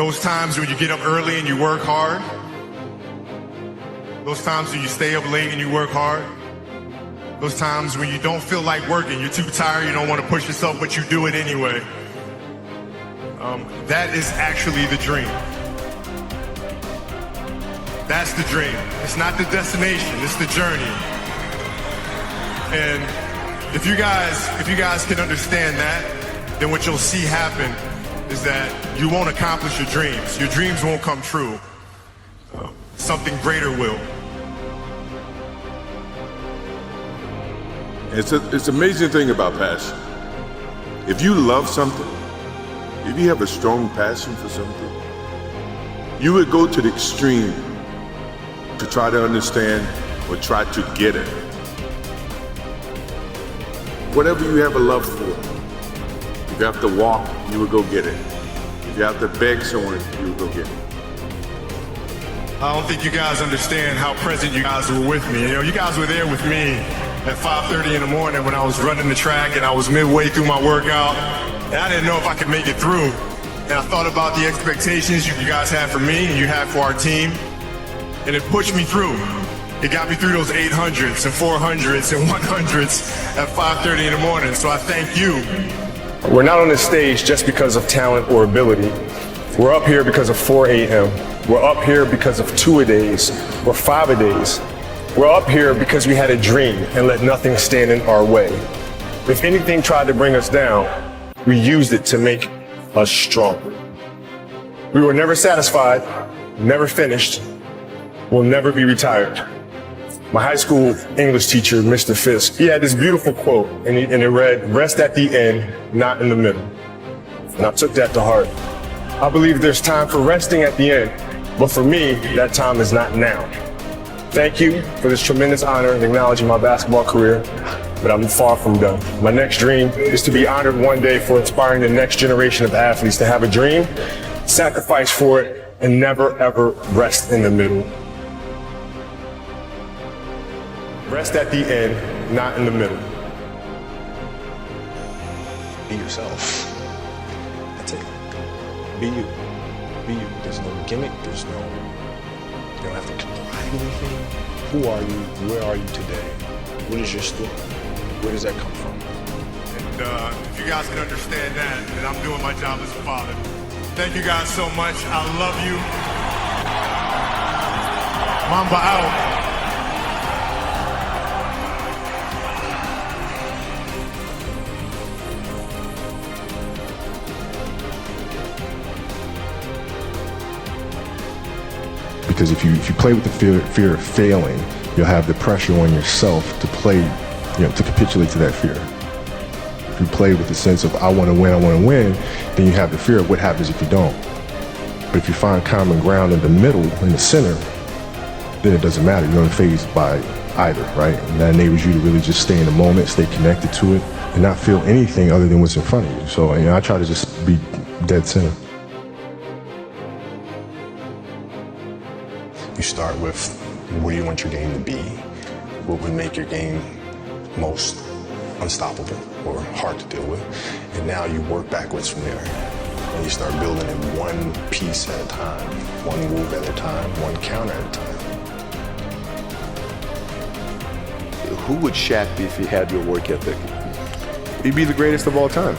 Those times when you get up early and you work hard. Those times when you stay up late and you work hard. Those times when you don't feel like working, you're too tired, you don't want to push yourself, but you do it anyway. That is actually the dream. That's the dream. It's not the destination, it's the journey. And if you guys can understand that, then what you'll see happen is that you won't accomplish your dreams. Your dreams won't come true. Something greater will. It's an amazing thing about passion. If you love something, if you have a strong passion for something, you would go to the extreme to try to understand or try to get it. Whatever you have a love for, if you have to walk, you would go get it. If you have to beg someone, you would go get it. I don't think you guys understand how present you guys were with me. You know, you guys were there with me at 5:30 in the morning when I was running the track and I was midway through my workout. And I didn't know if I could make it through. And I thought about the expectations you guys had for me and you had for our team. And it pushed me through. It got me through those 800s and 400s and 100s at 5:30 in the morning. So I thank you. We're not on this stage just because of talent or ability. We're up here because of 4 a.m. We're up here because of 2-a-days or 5-a-days. We're up here because we had a dream and let nothing stand in our way. If anything tried to bring us down, we used it to make us stronger. We were never satisfied, never finished, will never be retired. My high school English teacher, Mr. Fisk, he had this beautiful quote, and it read, "Rest at the end, not in the middle." And I took that to heart. I believe there's time for resting at the end, but for me, that time is not now. Thank you for this tremendous honor in acknowledging my basketball career, but I'm far from done. My next dream is to be honored one day for inspiring the next generation of athletes to have a dream, sacrifice for it, and never ever rest in the middle. Rest at the end, not in the middle. Be yourself. That's it. Be you. Be you. There's no gimmick. You don't have to provide anything. Who are you? Where are you today? What is your story? Where does that come from? And if you guys can understand that, then I'm doing my job as a father. Thank you guys so much. I love you. Mamba out. Because if you play with the fear of failing, you'll have the pressure on yourself to play, to capitulate to that fear. If you play with the sense of I want to win, then you have the fear of what happens if you don't. But if you find common ground in the middle, in the center, then it doesn't matter. You're unfazed by either, right? And that enables you to really just stay in the moment, stay connected to it, and not feel anything other than what's in front of you. So I try to just be dead center. You start with, what do you want your game to be? What would make your game most unstoppable or hard to deal with? And now you work backwards from there. And you start building it one piece at a time, one move at a time, one counter at a time. Who would Shaq be if he had your work ethic? He'd be the greatest of all time.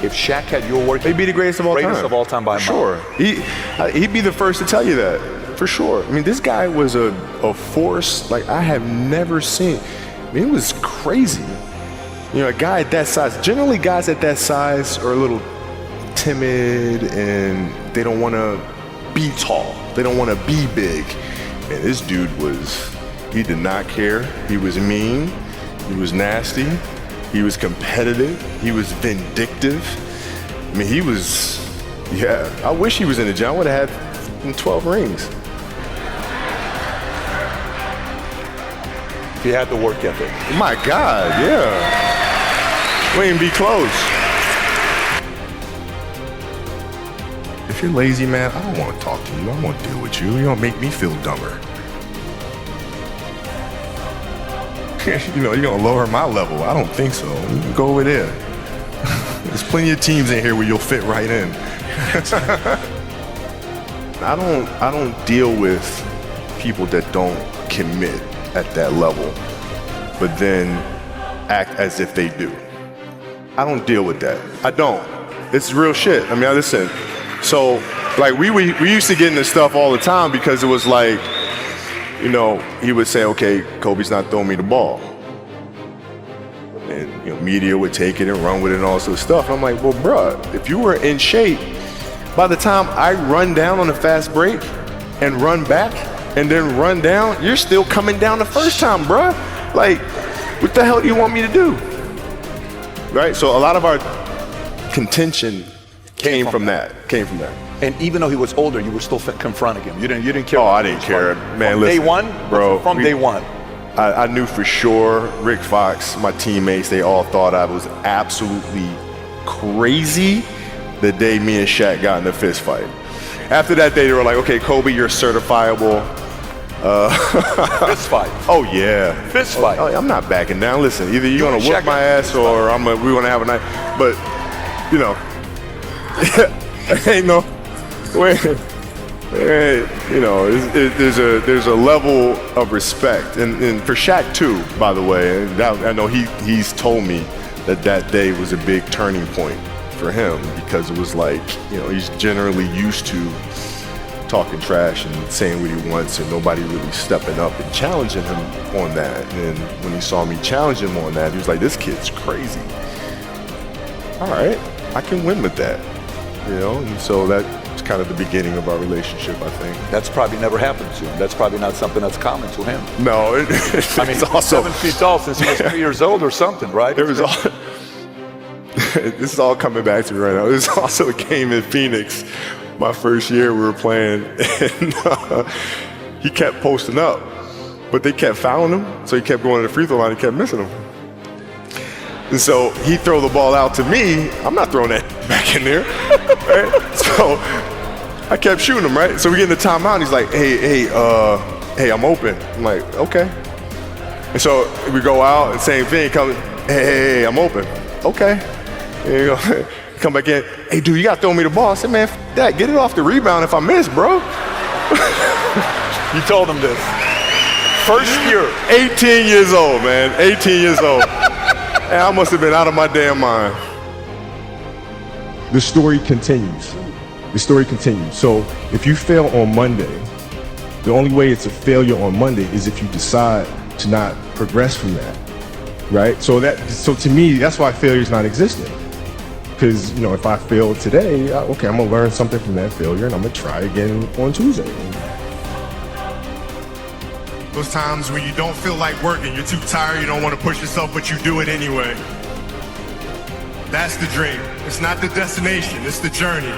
If Shaq had your work, he'd be the greatest of all time. Greatest of all time by a mile. Sure. He'd be the first to tell you that, for sure. I mean, this guy was a force like I have never seen. I mean, it was crazy. A guy at that size, generally guys at that size are a little timid and they don't want to be tall. They don't want to be big. And this dude he did not care. He was mean. He was nasty. He was competitive. He was vindictive. I mean, I wish he was in the gym. I would have had 12 rings. If he had the work ethic. My God, yeah. We ain't be close. If you're lazy, man, I don't want to talk to you. I don't want to deal with you. You're gonna make me feel dumber. You're gonna lower my level. I don't think so. You can go over there. There's plenty of teams in here where you'll fit right in. I don't deal with people that don't commit at that level, but then act as if they do. I don't deal with that. I don't. It's real shit. I mean, listen. So, like, we used to get into stuff all the time because it was like, you know, he would say, okay, Kobe's not throwing me the ball. And, you know, media would take it and run with it and all sorts of stuff. And I'm like, well, bruh, if you were in shape, by the time I run down on a fast break and run back and then run down, you're still coming down the first time, bruh. Like, what the hell do you want me to do? Right? So a lot of our contention came from that. And even though he was older, you were still confronting him. You didn't care. Oh, I didn't care, man. From listen, day one, bro. From day one. I knew for sure Rick Fox, my teammates, they all thought I was absolutely crazy the day me and Shaq got in a fist fight. After that day, they were like, okay, Kobe, you're certifiable. Fist fight. Oh, yeah. Fist fight. I'm not backing down. Listen, either you're going to whoop my ass or we're going to have a night. But, you know, ain't no way. You know, there's a level of respect, and for Shaq too, by the way. And I know he's told me that day was a big turning point for him because it was like, you know, he's generally used to talking trash and saying what he wants, and nobody really stepping up and challenging him on that. And then when he saw me challenge him on that, he was like, "This kid's crazy. All right, I can win with that." You know, and so that's kind of the beginning of our relationship, I think. That's probably never happened to him. That's probably not something that's common to him. No, I mean, also 7 feet tall since he was 3 years old or something, right? It was all. This is all coming back to me right now. There's also a game in Phoenix, my first year we were playing, and he kept posting up, but they kept fouling him, so he kept going to the free throw line and kept missing them. And so he throw the ball out to me. I'm not throwing that back in there, right? So I kept shooting him, right? So we get in the timeout, and he's like, hey, I'm open. I'm like, okay. And so we go out, and same thing, come, hey, I'm open. Okay. And you go, come back in, hey, dude, you got to throw me the ball. I said, man, that, get it off the rebound if I miss, bro. You told him this. First year. 18 years old, man, 18 years old. And I must have been out of my damn mind. The story continues. So if you fail on Monday, the only way it's a failure on Monday is if you decide to not progress from that, right? So to me, that's why failure is not existent. Because, you know, if I fail today, okay, I'm gonna learn something from that failure and I'm gonna try again on Tuesday. Those times when you don't feel like working, you're too tired, you don't want to push yourself, but you do it anyway. That's the dream. It's not the destination, it's the journey.